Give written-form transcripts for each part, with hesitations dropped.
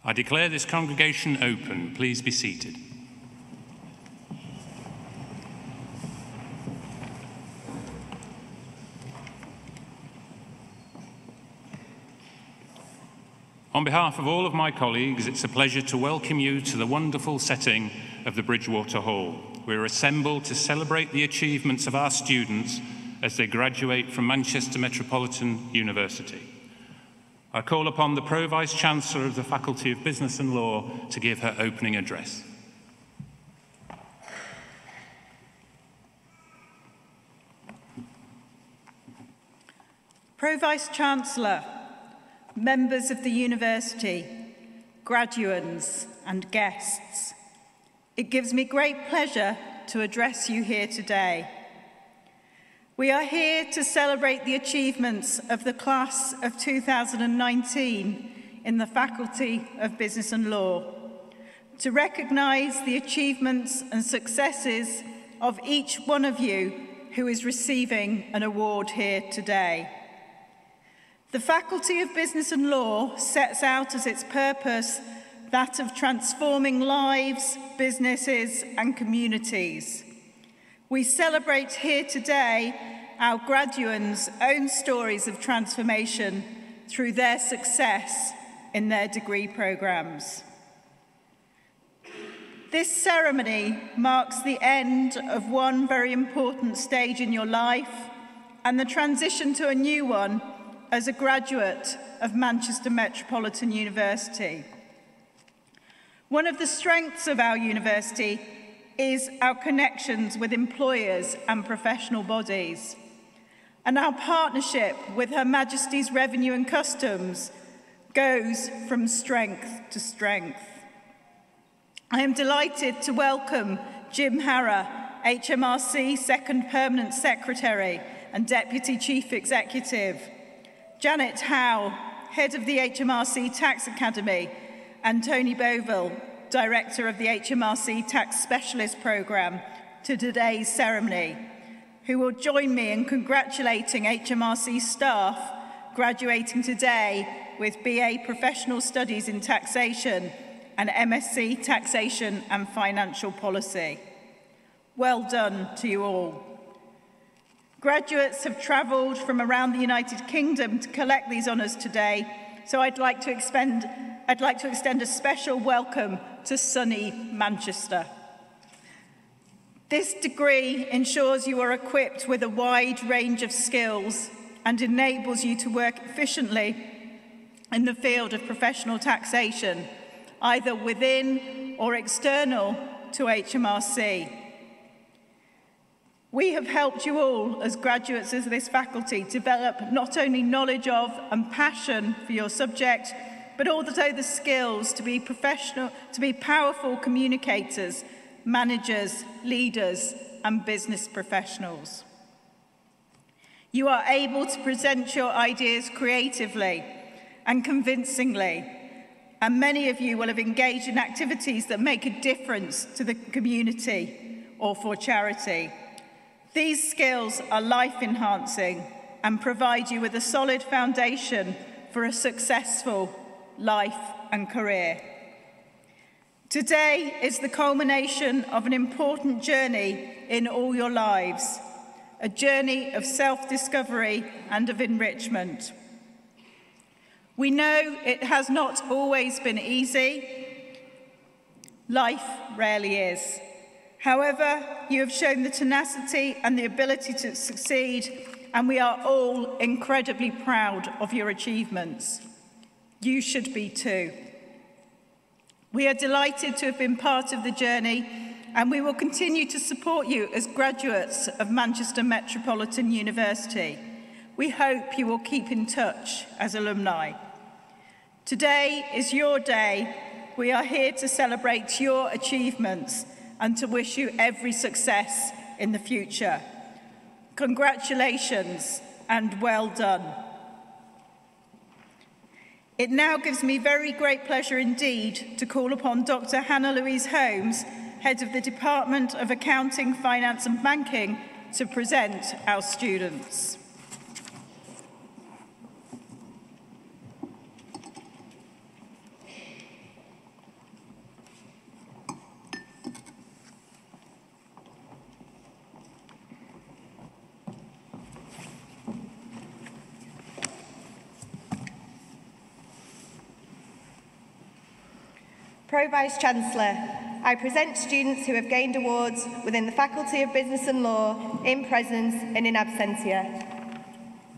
I declare this congregation open. Please be seated. On behalf of all of my colleagues, it's a pleasure to welcome you to the wonderful setting of the Bridgewater Hall. We're assembled to celebrate the achievements of our students as they graduate from Manchester Metropolitan University. I call upon the Pro-Vice-Chancellor of the Faculty of Business and Law to give her opening address. Pro-Vice-Chancellor, members of the University, graduands and guests, it gives me great pleasure to address you here today. We are here to celebrate the achievements of the class of 2019 in the Faculty of Business and Law, to recognise the achievements and successes of each one of you who is receiving an award here today. The Faculty of Business and Law sets out as its purpose that of transforming lives, businesses and communities. We celebrate here today our graduands' own stories of transformation through their success in their degree programmes. This ceremony marks the end of one very important stage in your life and the transition to a new one as a graduate of Manchester Metropolitan University. One of the strengths of our university is our connections with employers and professional bodies, and our partnership with Her Majesty's Revenue and Customs goes from strength to strength. I am delighted to welcome Jim Harrer, HMRC Second Permanent Secretary and Deputy Chief Executive, Janet Howe, Head of the HMRC Tax Academy, and Tony Boville, Director of the HMRC Tax Specialist Programme, to today's ceremony, who will join me in congratulating HMRC staff graduating today with BA Professional Studies in Taxation and MSc Taxation and Financial Policy. Well done to you all. Graduates have travelled from around the United Kingdom to collect these honours today, so I'd like to extend a special welcome to sunny Manchester. This degree ensures you are equipped with a wide range of skills and enables you to work efficiently in the field of professional taxation, either within or external to HMRC. We have helped you all, as graduates of this faculty, develop not only knowledge of and passion for your subject, but also the skills to be powerful communicators, managers, leaders, and business professionals. You are able to present your ideas creatively and convincingly, and many of you will have engaged in activities that make a difference to the community or for charity. These skills are life-enhancing and provide you with a solid foundation for a successful life and career. Today is the culmination of an important journey in all your lives, a journey of self-discovery and of enrichment. We know it has not always been easy. Life rarely is. However, you have shown the tenacity and the ability to succeed, and we are all incredibly proud of your achievements. You should be too. We are delighted to have been part of the journey, and we will continue to support you as graduates of Manchester Metropolitan University. We hope you will keep in touch as alumni. Today is your day. We are here to celebrate your achievements and to wish you every success in the future. Congratulations and well done. It now gives me very great pleasure indeed to call upon Dr. Hannah Louise Holmes, Head of the Department of Accounting, Finance and Banking, to present our students. Pro Vice-Chancellor, I present students who have gained awards within the Faculty of Business and Law in presence and in absentia.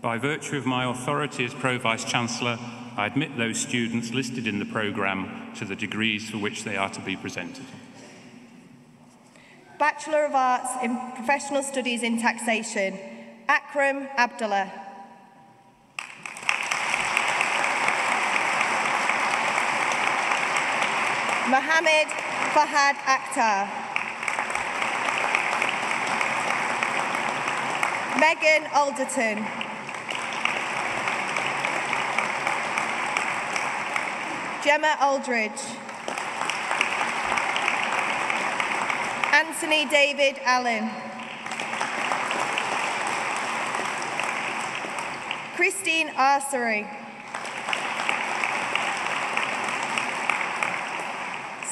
By virtue of my authority as Pro Vice-Chancellor, I admit those students listed in the programme to the degrees for which they are to be presented. Bachelor of Arts in Professional Studies in Taxation, Akram Abdullah. Mohammed Fahad Akhtar. Megan Alderton. Gemma Aldridge. Anthony David Allen. Christine Arsery.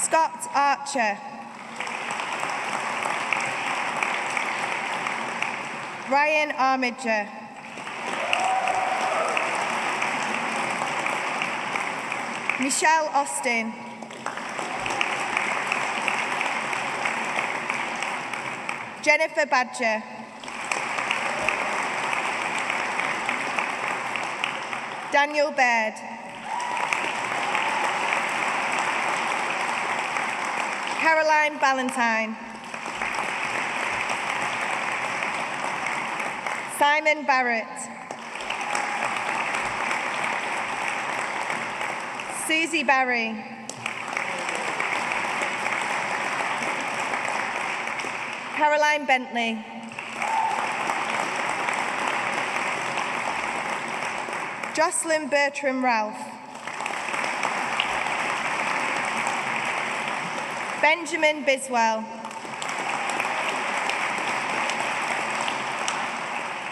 Scott Archer. Ryan Armiger. Michelle Austin. Jennifer Badger. Daniel Baird. Caroline Ballantyne. Simon Barrett. Susie Barry. Caroline Bentley. Jocelyn Bertram Ralph. Benjamin Biswell.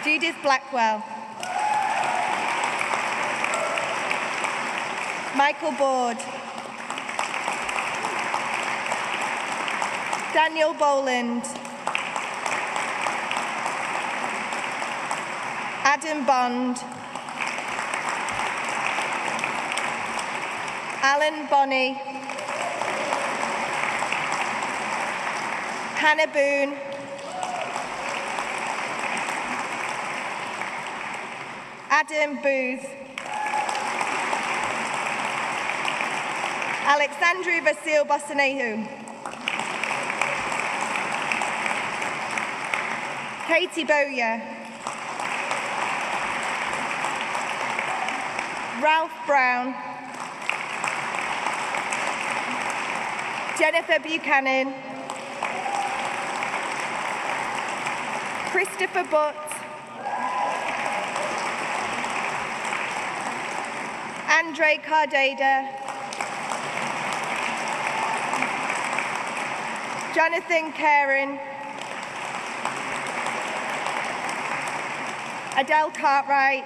Judith Blackwell. Michael Board. Daniel Boland. Adam Bond. Alan Bonney. Hannah Boone. Adam Booth. Alexandru Vasil Bosanehu. Katie Bowyer. Ralph Brown. Jennifer Buchanan. Christopher Butt. Andre Cardeda. Jonathan Caron. Adele Cartwright.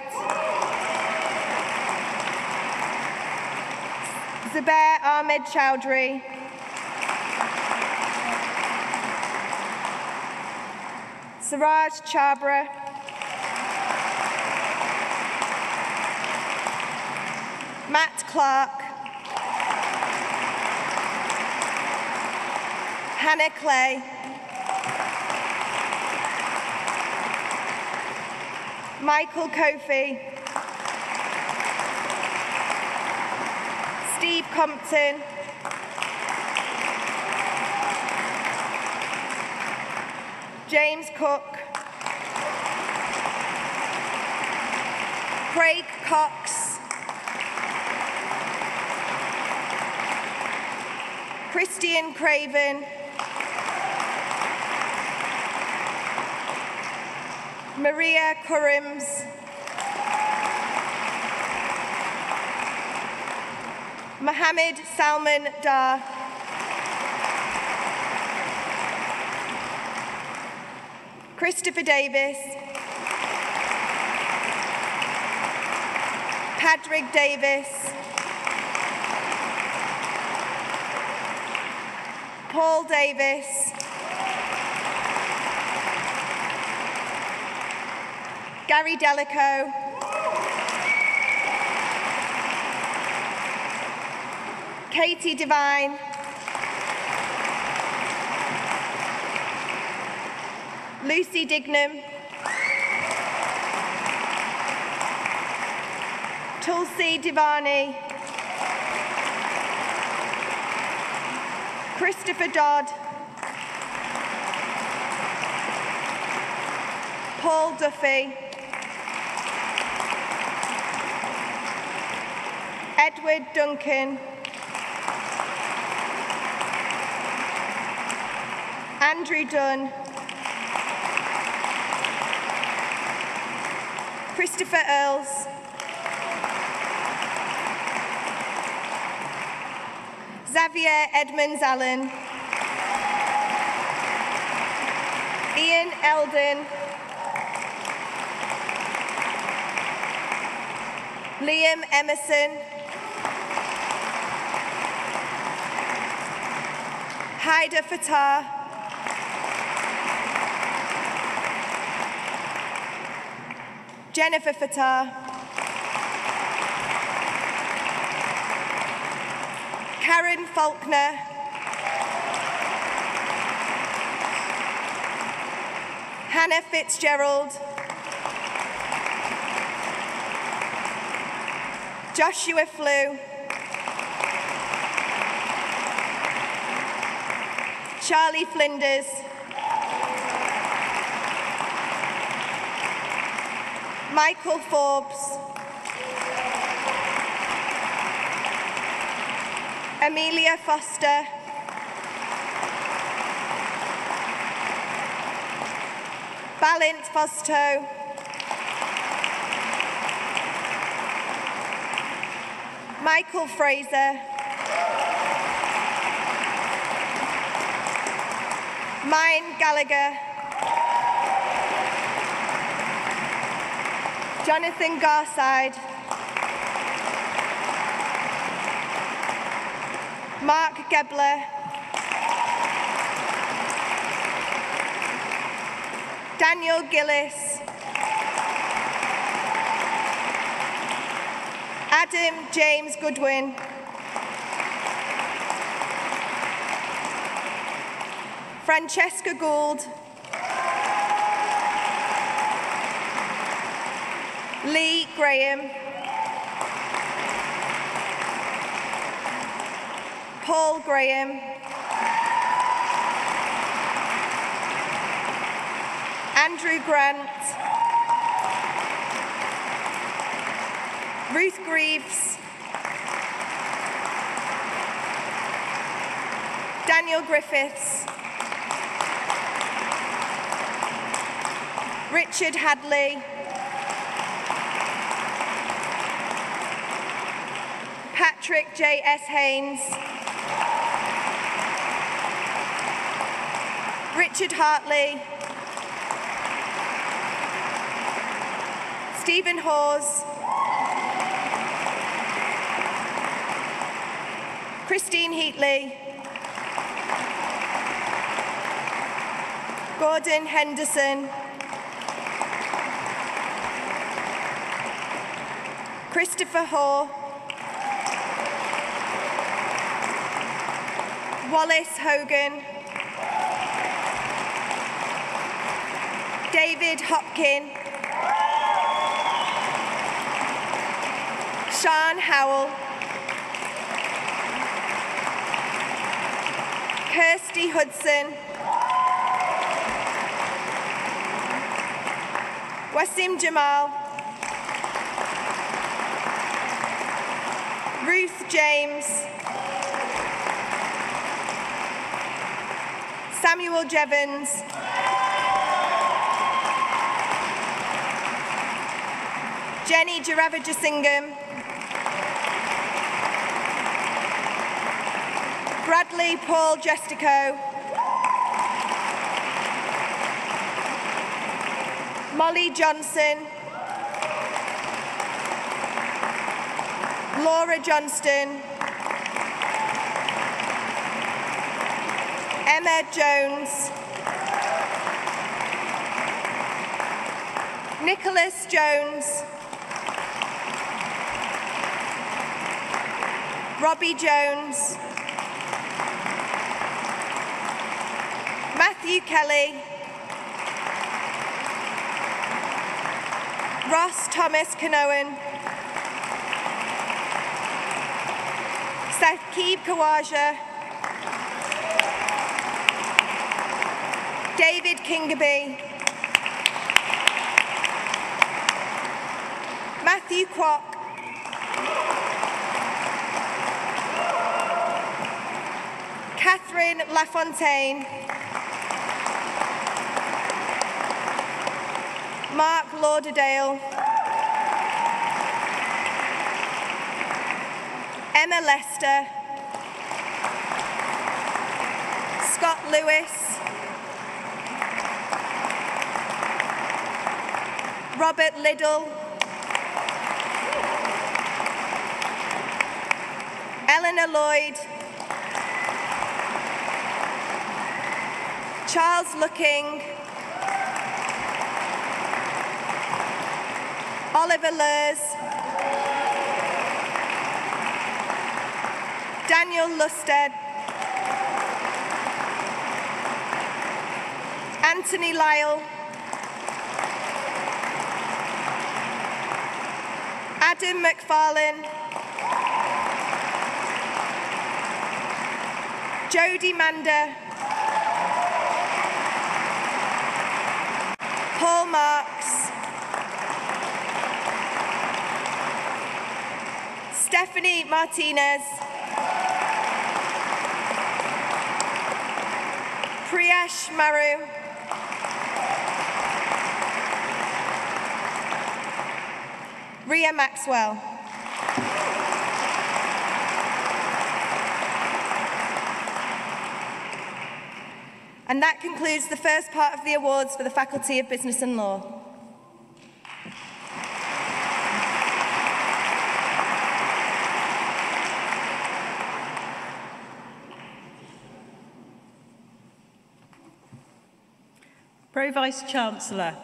Zubair Ahmed Chowdhury. Siraj Chabra. Matt Clark. Hannah Clay. Michael Kofi. Steve Compton. James Cook. Craig Cox. Christian Craven. Maria Currims. Mohammed Salman Dar. Christopher Davis. Patrick Davis. Paul Davis. Gary Delico. Katie Devine. Lucy Dignam, Tulsi Divani, Christopher Dodd, Paul Duffy, Edward Duncan, Andrew Dunn, Christopher Earls, Xavier Edmonds Allen, Ian Eldon, Liam Emerson, Haida Fatah, Jennifer Fatah, Karen Faulkner, Hannah Fitzgerald, Joshua Flew, Charlie Flinders, Michael Forbes, Amelia Foster, Balint Fosto, Michael Fraser, Mine Gallagher, Jonathan Garside, Mark Gebler, Daniel Gillis, Adam James Goodwin, Francesca Gould, Lee Graham, Paul Graham, Andrew Grant, Ruth Greaves, Daniel Griffiths, Richard Hadley, Patrick J.S. Haynes, Richard Hartley, Stephen Hawes, Christine Heatley, Gordon Henderson, Christopher Hoare, Wallace Hogan, David Hopkin, Sean Howell, Kirsty Hudson, Wasim Jamal, Ruth James, Samuel Jevons, Jenny Jaravajasingham, Bradley Paul Jestico, Molly Johnson, Laura Johnston, Emma Jones, Nicholas Jones, Robbie Jones, Matthew Kelly, Ross Thomas Canoan, Saqib Kawaja, David Kingerby, Matthew Kwok, Catherine Lafontaine, Mark Lauderdale, Emma Lester, Scott Lewis, Robert Liddell, Eleanor Lloyd, Charles Looking, Oliver Lurs, Daniel Lusted, Anthony Lyle, Adam McFarlane, Jodie Mander, Paul Marks, Stephanie Martinez, Priyash Maru, Ria Maxwell. And that concludes the first part of the awards for the Faculty of Business and Law. Pro-Vice-Chancellor,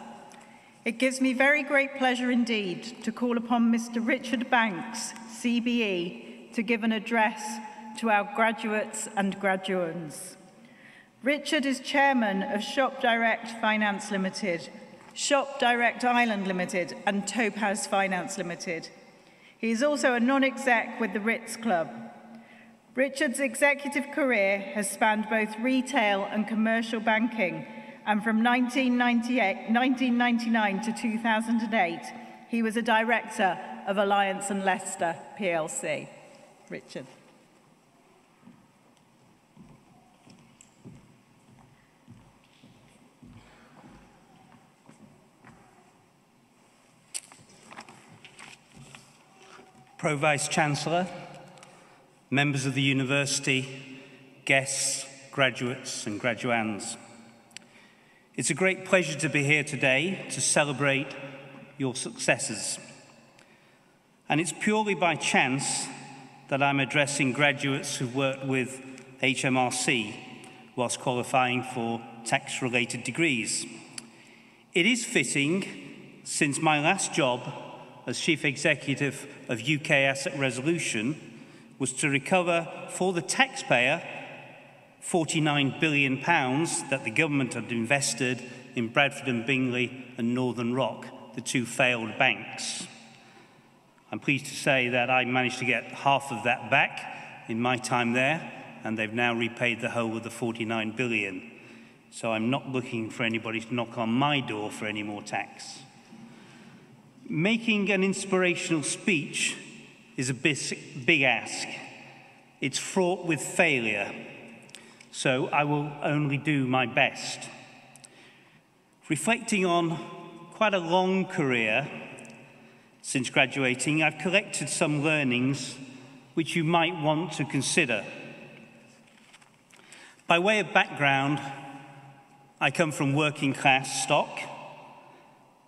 it gives me very great pleasure indeed to call upon Mr. Richard Banks, CBE, to give an address to our graduates and graduands. Richard is Chairman of Shop Direct Finance Limited, Shop Direct Ireland Limited and Topaz Finance Limited. He is also a non-exec with the Ritz Club. Richard's executive career has spanned both retail and commercial banking, and from 1999 to 2008, he was a director of Alliance and Leicester plc. Richard. Pro-Vice-Chancellor, members of the university, guests, graduates and graduands. It's a great pleasure to be here today to celebrate your successes. And it's purely by chance that I'm addressing graduates who've worked with HMRC whilst qualifying for tax-related degrees. It is fitting, since my last job as Chief Executive of UK Asset Resolution was to recover for the taxpayer £49 billion that the government had invested in Bradford and Bingley and Northern Rock, the two failed banks. I'm pleased to say that I managed to get half of that back in my time there, and they've now repaid the whole of the £49 billion. So I'm not looking for anybody to knock on my door for any more tax. Making an inspirational speech is a big ask. It's fraught with failure, so I will only do my best. Reflecting on quite a long career since graduating, I've collected some learnings which you might want to consider. By way of background, I come from working class stock.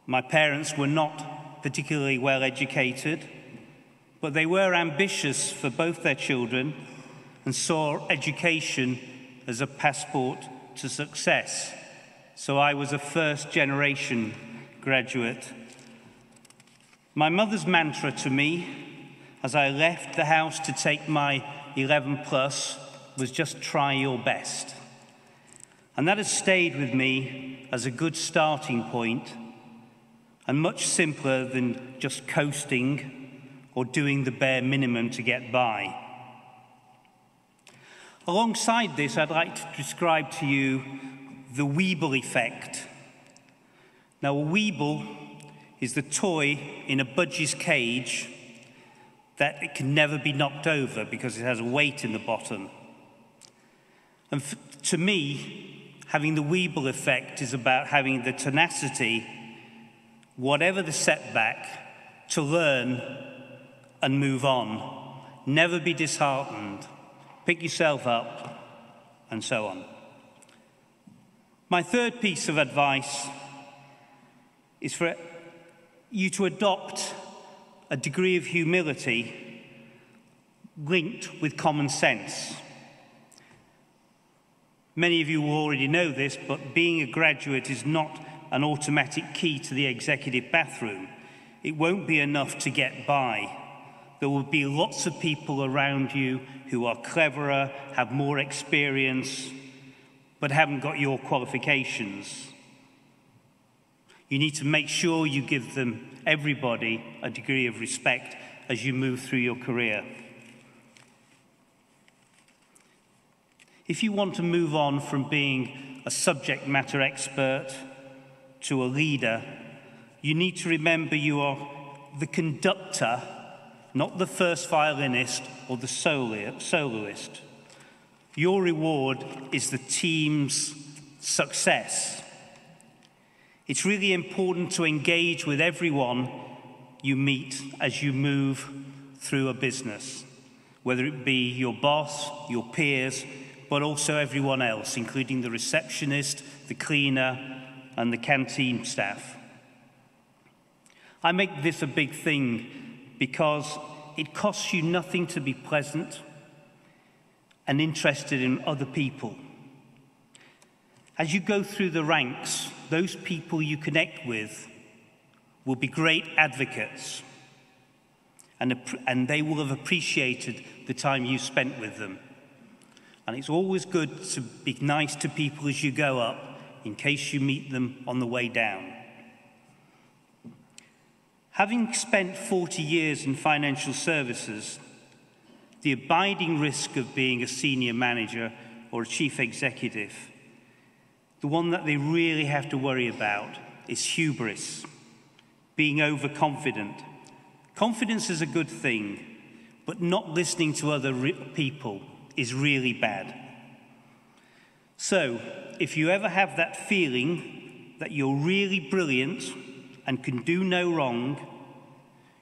My parents were not particularly well educated, but they were ambitious for both their children and saw education as a passport to success. So I was a first-generation graduate. My mother's mantra to me as I left the house to take my 11 plus was just try your best. And that has stayed with me as a good starting point and much simpler than just coasting or doing the bare minimum to get by. Alongside this, I'd like to describe to you the Weeble effect. Now, a Weeble is the toy in a budgie's cage that it can never be knocked over because it has a weight in the bottom. And to me, having the Weeble effect is about having the tenacity, whatever the setback, to learn and move on. Never be disheartened. Pick yourself up, and so on. My third piece of advice is for you to adopt a degree of humility linked with common sense. Many of you will already know this, but being a graduate is not an automatic key to the executive bathroom. It won't be enough to get by. There will be lots of people around you who are cleverer, have more experience, but haven't got your qualifications. You need to make sure you give them, everybody, a degree of respect as you move through your career. If you want to move on from being a subject matter expert to a leader, you need to remember you are the conductor, not the first violinist or the soloist. Your reward is the team's success. It's really important to engage with everyone you meet as you move through a business, whether it be your boss, your peers, but also everyone else, including the receptionist, the cleaner, and the canteen staff. I make this a big thing because it costs you nothing to be pleasant and interested in other people. As you go through the ranks, those people you connect with will be great advocates, and they will have appreciated the time you spent with them. And it's always good to be nice to people as you go up, in case you meet them on the way down. Having spent 40 years in financial services, the abiding risk of being a senior manager or a chief executive, the one that they really have to worry about is hubris, being overconfident. Confidence is a good thing, but not listening to other people is really bad. So, if you ever have that feeling that you're really brilliant and can do no wrong,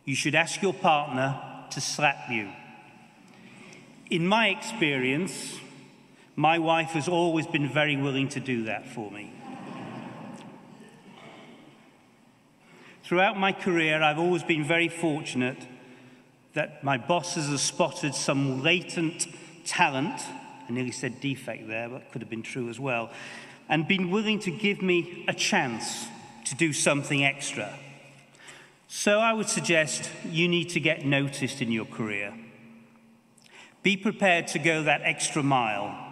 you should ask your partner to slap you. In my experience, my wife has always been very willing to do that for me. Throughout my career, I've always been very fortunate that my bosses have spotted some latent talent, I nearly said defect there, but could have been true as well, and been willing to give me a chance to do something extra. So I would suggest you need to get noticed in your career. Be prepared to go that extra mile.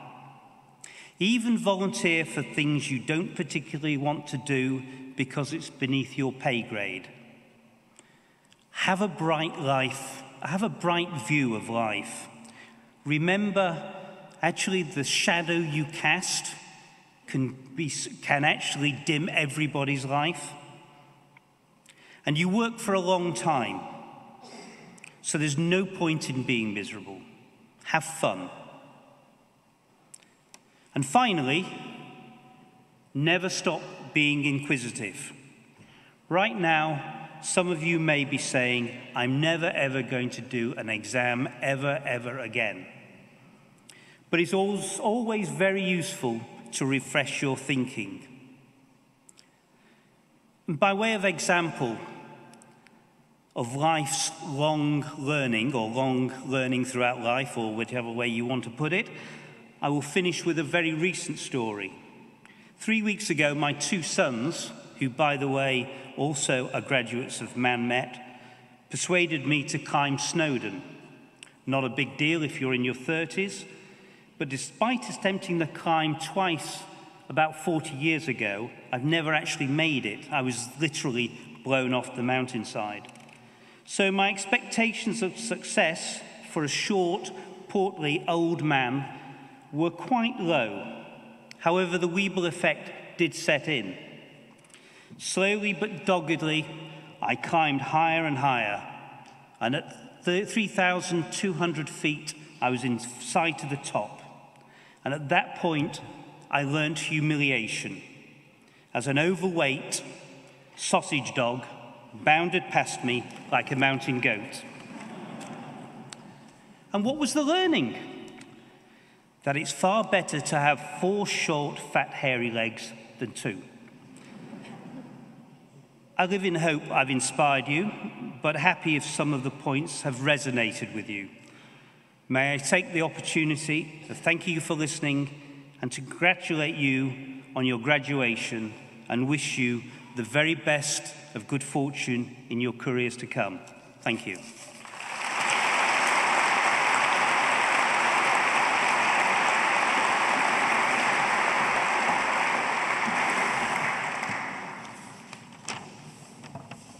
Even volunteer for things you don't particularly want to do because it's beneath your pay grade. Have a bright life. Have a bright view of life. Remember, actually, the shadow you cast can actually dim everybody's life. And you work for a long time, so there's no point in being miserable. Have fun. And finally, never stop being inquisitive. Right now, some of you may be saying, I'm never ever going to do an exam ever again. But it's always very useful to refresh your thinking. By way of example of life's long learning, or long learning throughout life, or whichever way you want to put it, I will finish with a very recent story. 3 weeks ago, my two sons, who, by the way, also are graduates of Man Met, persuaded me to climb Snowdon. Not a big deal if you're in your 30s, but despite attempting the climb twice about 40 years ago, I've never actually made it. I was literally blown off the mountainside. So my expectations of success for a short, portly old man were quite low. However, the Weeble effect did set in. Slowly but doggedly, I climbed higher and higher, and at 3,200 feet, I was in sight of the top. And at that point, I learnt humiliation, as an overweight sausage dog bounded past me like a mountain goat. And what was the learning? That it's far better to have 4 short, fat, hairy legs than 2. I live in hope I've inspired you, but happy if some of the points have resonated with you. May I take the opportunity to thank you for listening and to congratulate you on your graduation and wish you the very best of good fortune in your careers to come. Thank you.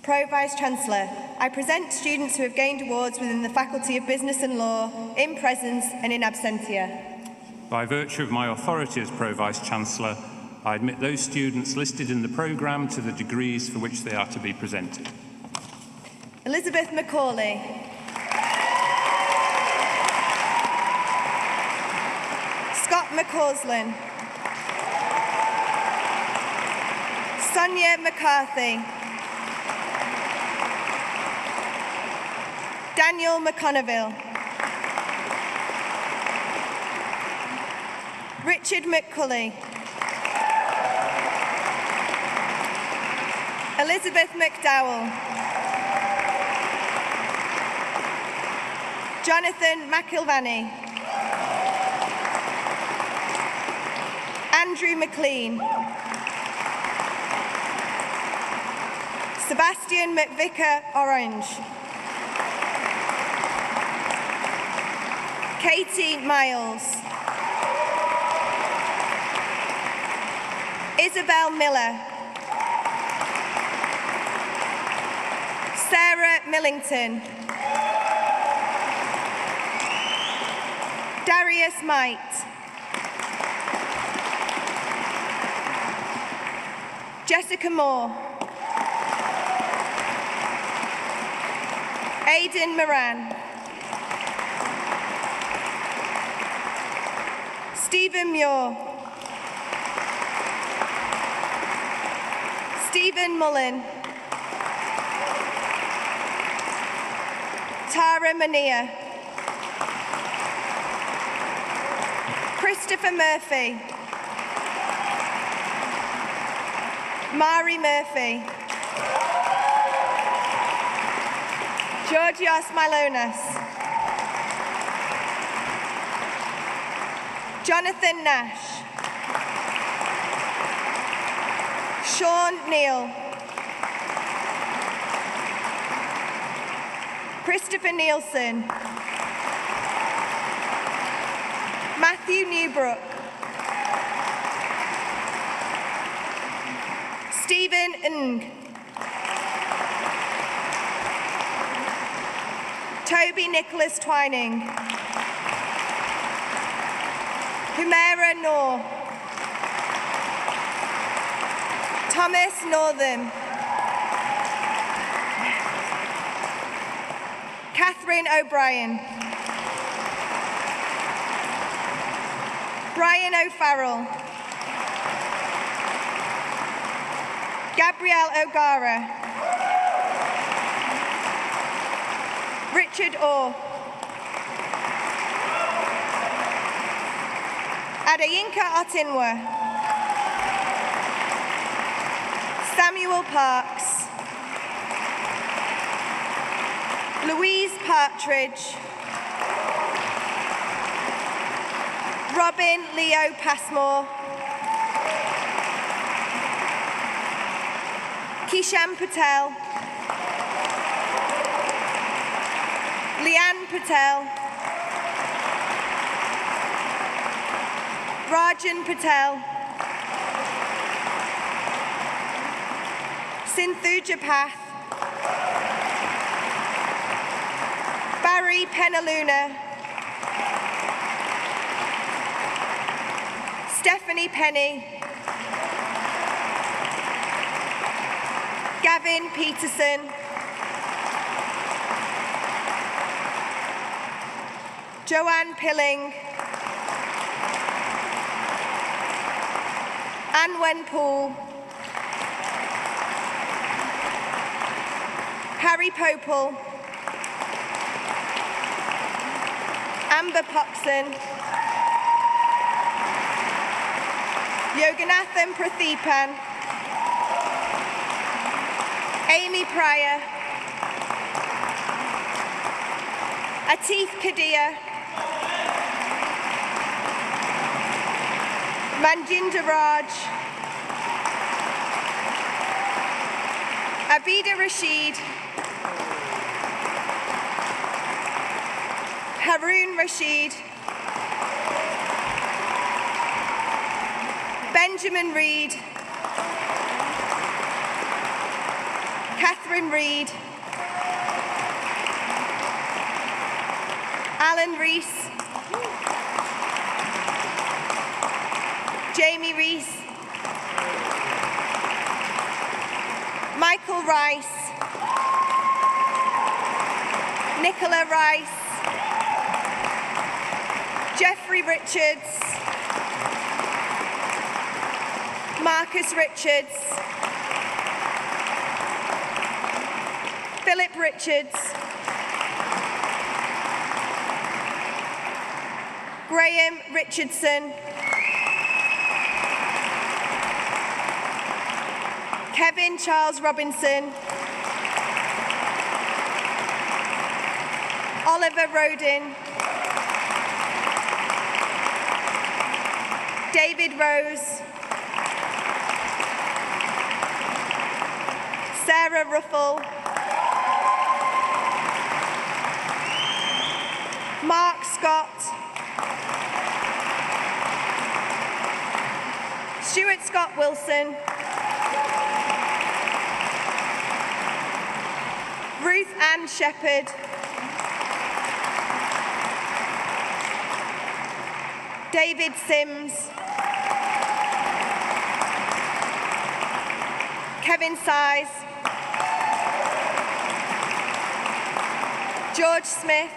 Pro-Vice-Chancellor, I present students who have gained awards within the Faculty of Business and Law, in presence and in absentia. By virtue of my authority as Pro-Vice-Chancellor, I admit those students listed in the programme to the degrees for which they are to be presented. Elizabeth Macaulay. Scott McCausland. Sonia McCarthy. Daniel McConneville. Richard McCulley. Elizabeth McDowell. Jonathan McIlvany. Andrew McLean. Sebastian McVicker Orange. Katie Miles. Isabel Miller. Sarah Millington. Darius Might. Jessica Moore. Aidan Moran. Stephen Muir. Stephen Mullen. Tara Mania. Christopher Murphy. Mari Murphy. Georgios Milonas. Jonathan Nash. Sean Neal. Christopher Nielsen. Matthew Newbrook. Stephen Ng. Toby Nicholas Twining. Humaira Noor. Thomas Northam. Catherine O'Brien. Brian O'Farrell. Gabrielle O'Gara. Richard Orr. Adeyinka Otinwa. Samuel Parks. Louise Partridge. Robin Leo Passmore. Kishan Patel. Leanne Patel. Rajan Patel. Sinthujapath, Barry Penaluna, Stephanie Penny, Gavin Peterson, Joanne Pilling, Anwen Poole, Harry Popel, Amber Poxon, Yoganathan Prathipan, Amy Pryor, Atif Kadia, Manjinder Raj, Abida Rashid, Haroon Rashid, Benjamin Reid, Catherine Reid, Alan Rees, Jamie Rees, Michael Rice, Nicola Rice, Jeffrey Richards, Marcus Richards, Philip Richards, Graham Richardson, Kevin Charles Robinson, Oliver Rodin, David Rose, Sarah Ruffle, Mark Scott, Stuart Scott Wilson, Ruth Ann Shepherd, David Sims, Kevin Size, George Smith,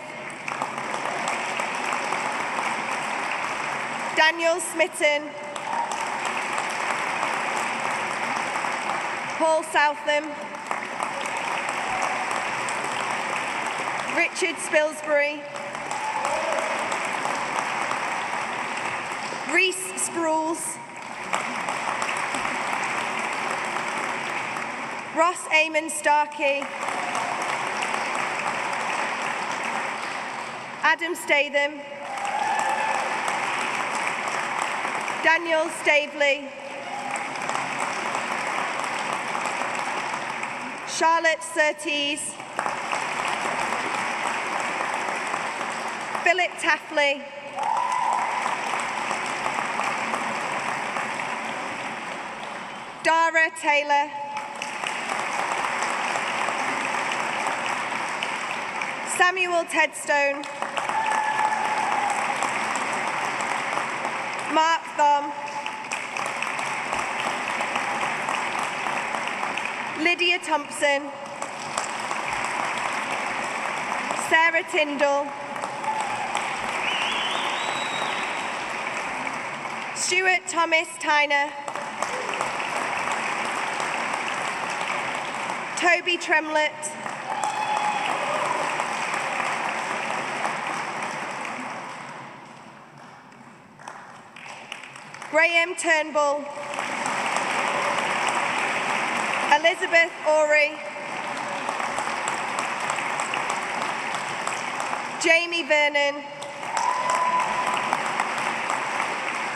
Daniel Smitten, Paul Southam, Richard Spilsbury, Reese Sprules, Ross Eamon Starkey, Adam Statham, Daniel Staveley, Charlotte Surtees, Philip Taffley, Dara Taylor, Samuel Tedstone, Mark Thom, Lydia Thompson, Sarah Tyndall, Stuart Thomas Tyner, Toby Tremlett, Graham Turnbull, Elizabeth Ory, Jamie Vernon,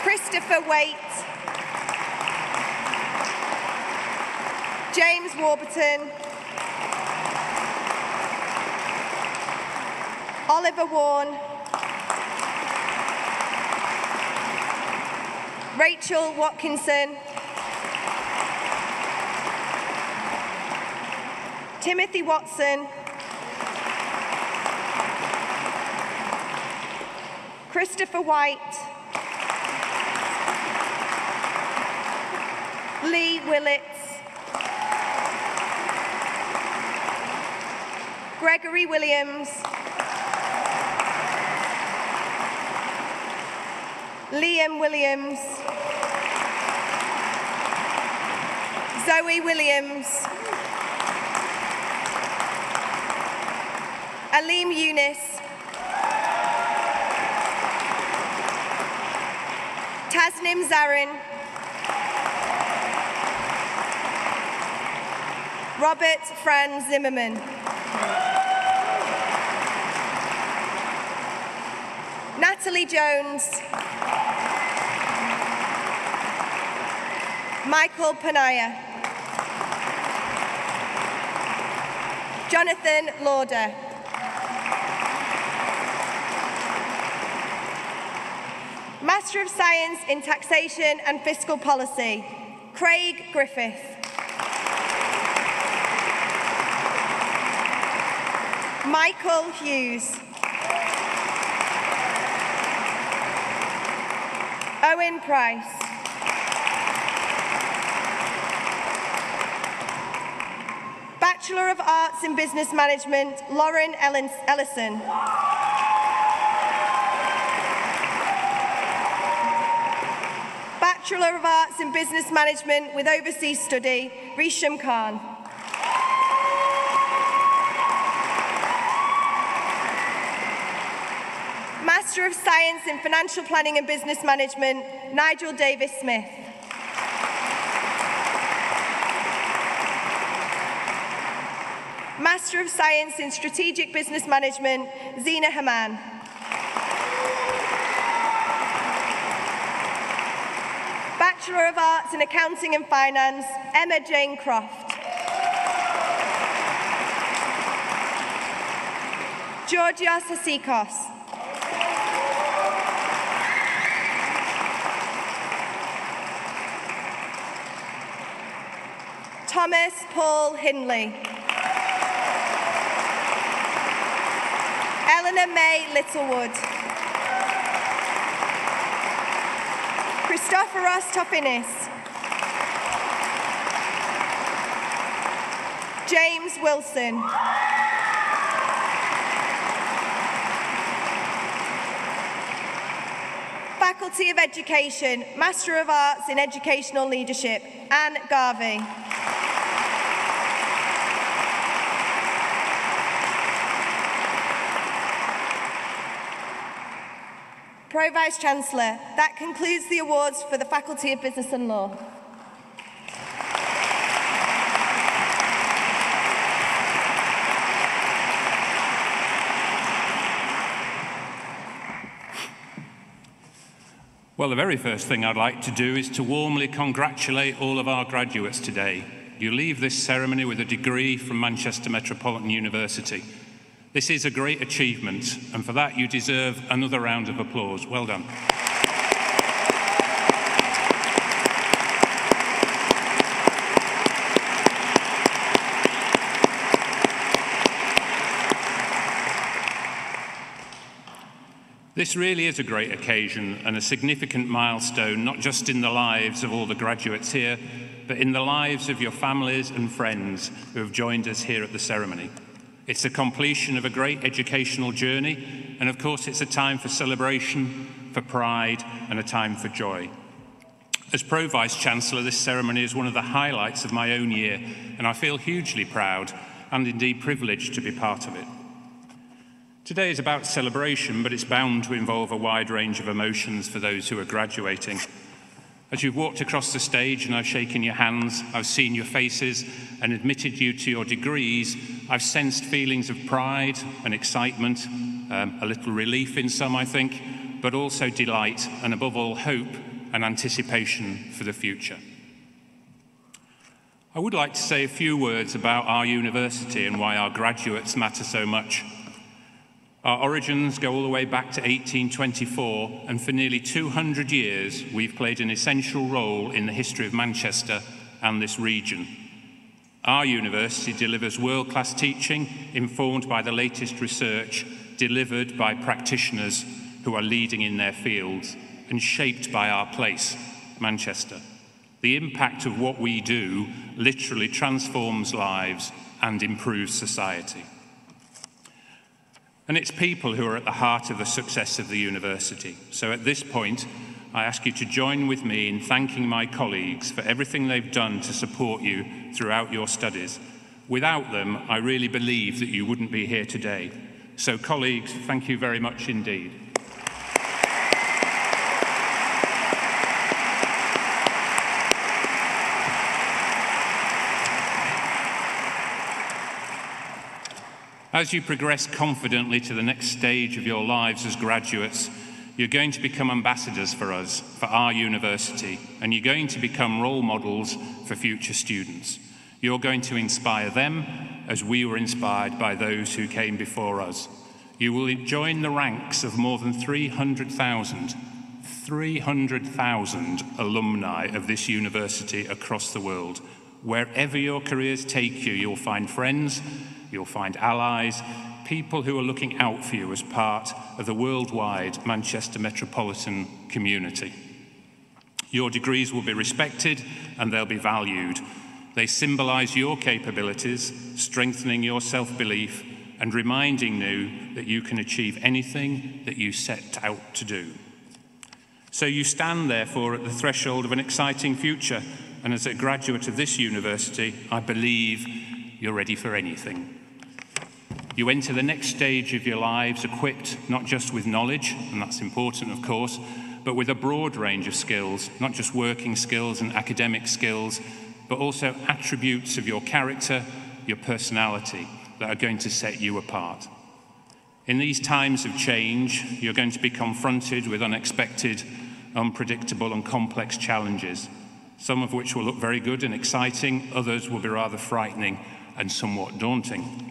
Christopher Waite, James Warburton, Oliver Warren, Rachel Watkinson, Timothy Watson, Christopher White, Lee Willits, Gregory Williams, Liam Williams, Zoe Williams, Aleem Younis, Tasnim Zarin, Robert Franz Zimmerman, Natalie Jones, Michael Panaya, Jonathan Lauder, Master of Science in Taxation and Fiscal Policy, Craig Griffith, Michael Hughes, Owen Price, Bachelor of Arts in Business Management, Lauren Ellison, Bachelor of Arts in Business Management with Overseas Study, Risham Khan, Master of Science in Financial Planning and Business Management, Nigel Davis-Smith. Master of Science in Strategic Business Management, Zina Haman. Bachelor of Arts in Accounting and Finance, Emma Jane Croft. Georgios Hasikos. Thomas Paul Hindley. Eleanor May Littlewood. Christophoros Tofinis. James Wilson. Faculty of Education, Master of Arts in Educational Leadership, Anne Garvey. Pro Vice-Chancellor, that concludes the awards for the Faculty of Business and Law. Well, the very first thing I'd like to do is to warmly congratulate all of our graduates today. You leave this ceremony with a degree from Manchester Metropolitan University. This is a great achievement, and for that you deserve another round of applause. Well done. This really is a great occasion and a significant milestone, not just in the lives of all the graduates here, but in the lives of your families and friends who have joined us here at the ceremony. It's the completion of a great educational journey, and of course it's a time for celebration, for pride, and a time for joy. As Pro Vice-Chancellor, this ceremony is one of the highlights of my own year, and I feel hugely proud and indeed privileged to be part of it. Today is about celebration, but it's bound to involve a wide range of emotions for those who are graduating. As you've walked across the stage and I've shaken your hands, I've seen your faces and admitted you to your degrees, I've sensed feelings of pride and excitement, a little relief in some, I think, but also delight and above all hope and anticipation for the future. I would like to say a few words about our university and why our graduates matter so much. Our origins go all the way back to 1824, and for nearly 200 years, we've played an essential role in the history of Manchester and this region. Our university delivers world-class teaching informed by the latest research, delivered by practitioners who are leading in their fields and shaped by our place, Manchester. The impact of what we do literally transforms lives and improves society. And it's people who are at the heart of the success of the university. So at this point, I ask you to join with me in thanking my colleagues for everything they've done to support you throughout your studies. Without them, I really believe that you wouldn't be here today. So colleagues, thank you very much indeed. As you progress confidently to the next stage of your lives as graduates, you're going to become ambassadors for us, for our university, and you're going to become role models for future students. You're going to inspire them as we were inspired by those who came before us. You will join the ranks of more than 300,000 alumni of this university across the world. Wherever your careers take you, you'll find friends, you'll find allies, people who are looking out for you as part of the worldwide Manchester Metropolitan community. Your degrees will be respected and they'll be valued. They symbolise your capabilities, strengthening your self-belief and reminding you that you can achieve anything that you set out to do. So you stand, therefore, at the threshold of an exciting future, and as a graduate of this university, I believe you're ready for anything. You enter the next stage of your lives equipped not just with knowledge, and that's important of course, but with a broad range of skills, not just working skills and academic skills, but also attributes of your character, your personality that are going to set you apart. In these times of change, you're going to be confronted with unexpected, unpredictable and complex challenges, some of which will look very good and exciting, others will be rather frightening and somewhat daunting.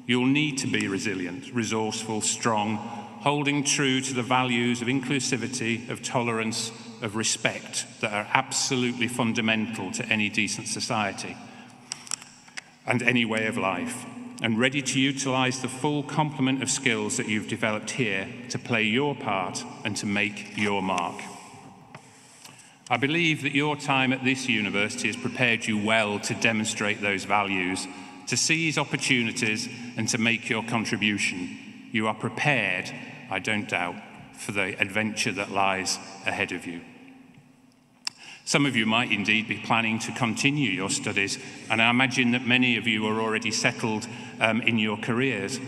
You'll need to be resilient, resourceful, strong, holding true to the values of inclusivity, of tolerance, of respect that are absolutely fundamental to any decent society and any way of life, and ready to utilise the full complement of skills that you've developed here to play your part and to make your mark. I believe that your time at this university has prepared you well to demonstrate those values, to seize opportunities and to make your contribution. You are prepared, I don't doubt, for the adventure that lies ahead of you. Some of you might indeed be planning to continue your studies, and I imagine that many of you are already settled in your careers,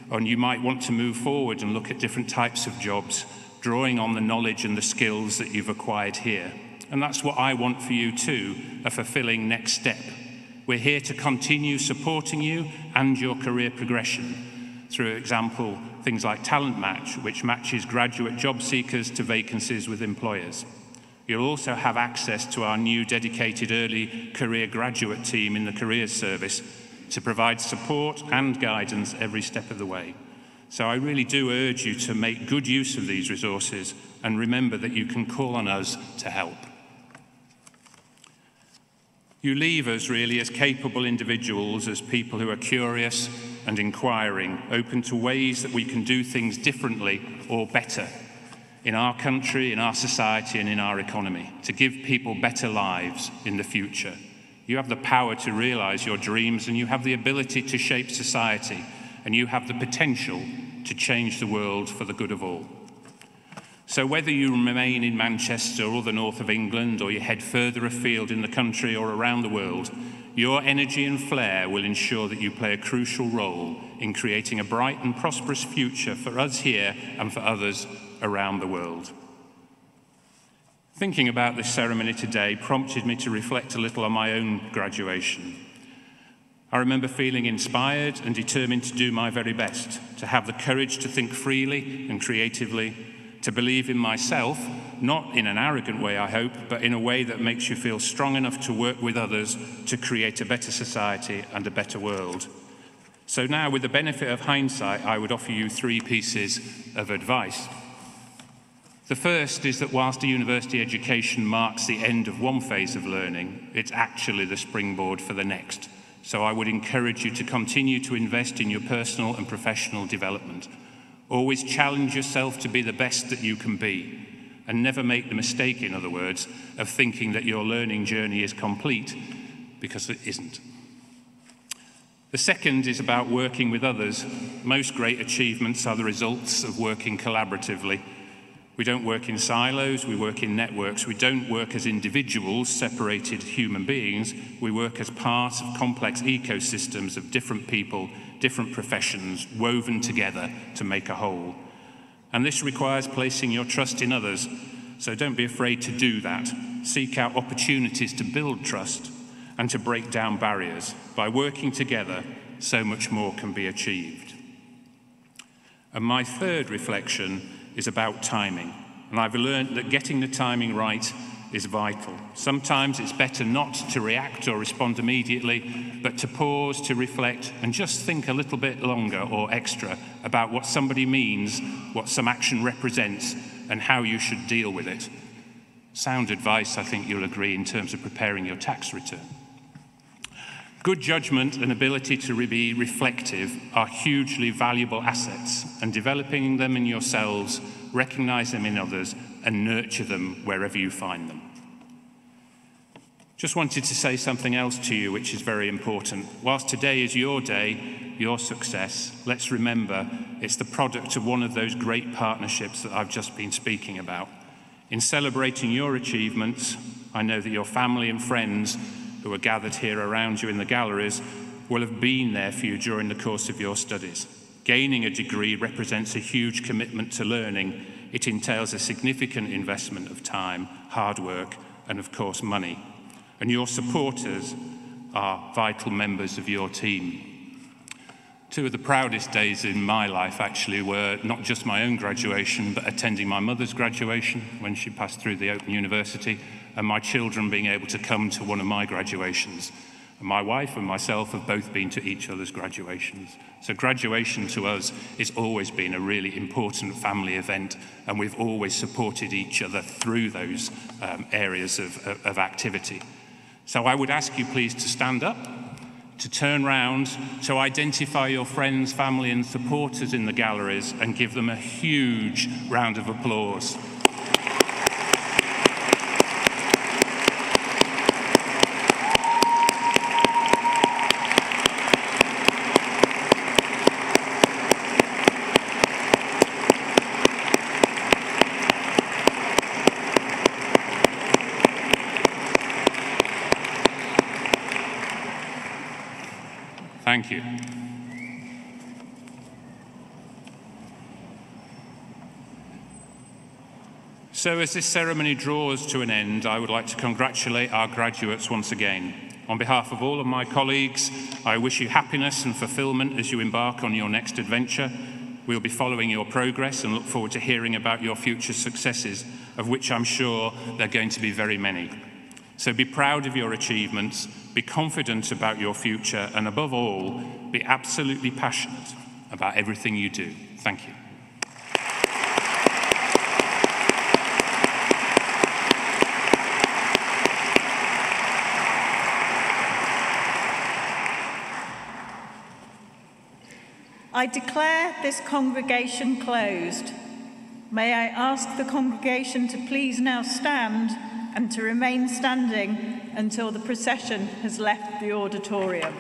and you might want to move forward and look at different types of jobs, drawing on the knowledge and the skills that you've acquired here. And that's what I want for you too, a fulfilling next step. We're here to continue supporting you and your career progression through, for example, things like Talent Match, which matches graduate job seekers to vacancies with employers. You'll also have access to our new dedicated early career graduate team in the Careers Service to provide support and guidance every step of the way. So I really do urge you to make good use of these resources and remember that you can call on us to help. You leave us really as capable individuals, as people who are curious and inquiring, open to ways that we can do things differently or better in our country, in our society and in our economy, to give people better lives in the future. You have the power to realise your dreams and you have the ability to shape society and you have the potential to change the world for the good of all. So whether you remain in Manchester or the north of England or you head further afield in the country or around the world, your energy and flair will ensure that you play a crucial role in creating a bright and prosperous future for us here and for others around the world. Thinking about this ceremony today prompted me to reflect a little on my own graduation. I remember feeling inspired and determined to do my very best, to have the courage to think freely and creatively, to believe in myself, not in an arrogant way, I hope, but in a way that makes you feel strong enough to work with others to create a better society and a better world. So now, with the benefit of hindsight, I would offer you 3 pieces of advice. The first is that whilst a university education marks the end of one phase of learning, it's actually the springboard for the next. So I would encourage you to continue to invest in your personal and professional development. Always challenge yourself to be the best that you can be, and never make the mistake, in other words, of thinking that your learning journey is complete, because it isn't. The second is about working with others. Most great achievements are the results of working collaboratively. We don't work in silos, we work in networks. We don't work as individuals, separated human beings. We work as part of complex ecosystems of different people, different professions, woven together to make a whole. And this requires placing your trust in others. So don't be afraid to do that. Seek out opportunities to build trust and to break down barriers. By working together, so much more can be achieved. And my third reflection is about timing. And I've learned that getting the timing right is vital. Sometimes it's better not to react or respond immediately, but to pause, to reflect, and just think a little bit longer or extra about what somebody means, what some action represents, and how you should deal with it. Sound advice, I think you'll agree, in terms of preparing your tax return. Good judgment and ability to be reflective are hugely valuable assets, and developing them in yourselves, recognise them in others, and nurture them wherever you find them. Just wanted to say something else to you which is very important. Whilst today is your day, your success, let's remember it's the product of one of those great partnerships that I've just been speaking about. In celebrating your achievements, I know that your family and friends who are gathered here around you in the galleries will have been there for you during the course of your studies. Gaining a degree represents a huge commitment to learning. It entails a significant investment of time, hard work, and of course money. And your supporters are vital members of your team. Two of the proudest days in my life actually were not just my own graduation, but attending my mother's graduation when she passed through the Open University, and my children being able to come to one of my graduations. And my wife and myself have both been to each other's graduations. So graduation to us has always been a really important family event, and we've always supported each other through those areas of activity. So I would ask you please to stand up, to turn round, to identify your friends, family and supporters in the galleries and give them a huge round of applause. Thank you. So as this ceremony draws to an end, I would like to congratulate our graduates once again. On behalf of all of my colleagues, I wish you happiness and fulfilment as you embark on your next adventure. We'll be following your progress and look forward to hearing about your future successes, of which I'm sure there are going to be very many. So be proud of your achievements, be confident about your future, and above all, be absolutely passionate about everything you do. Thank you. I declare this congregation closed. May I ask the congregation to please now stand and to remain standing until the procession has left the auditorium.